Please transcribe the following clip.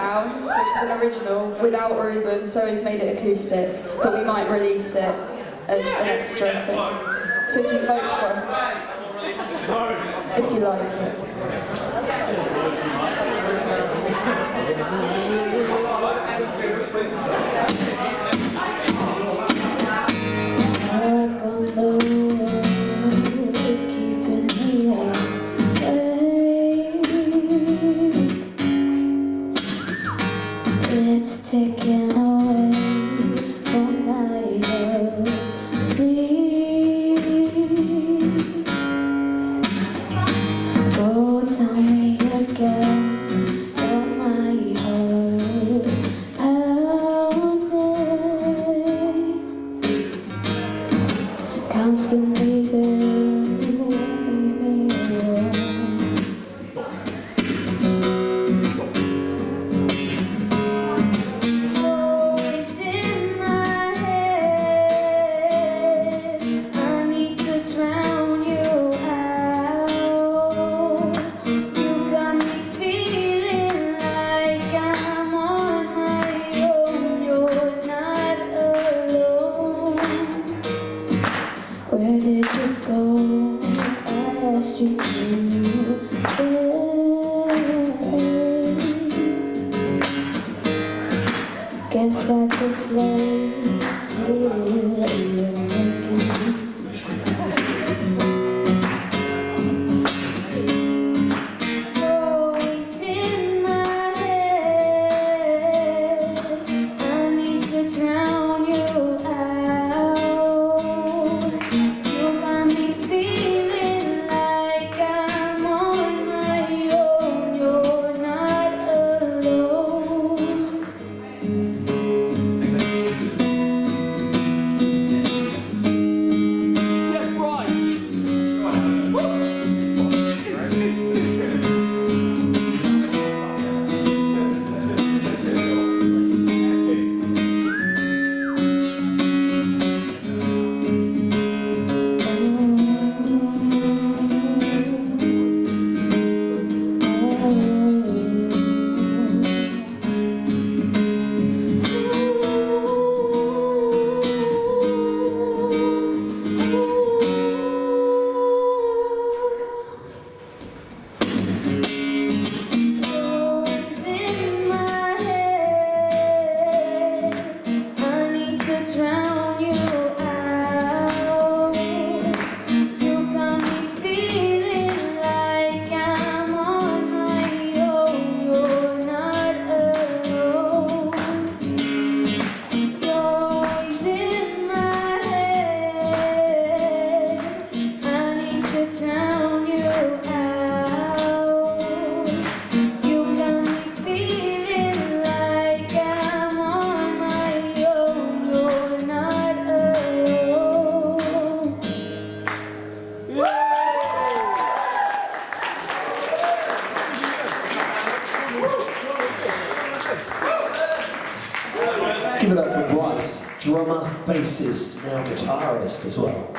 Sound, which is an original without Ruben, so we've made it acoustic, but we might release it as an extra thing. So if you vote for us, if you like it. It's taken away from night of sleep. Go tell me again, you're my heart pounding, constantly there, leave me alone. Where did you go? I asked you to stay. Guess I just lay here again. Always in my head, I need to drown you out. Give it up for Bryce, drummer, bassist, now guitarist as well.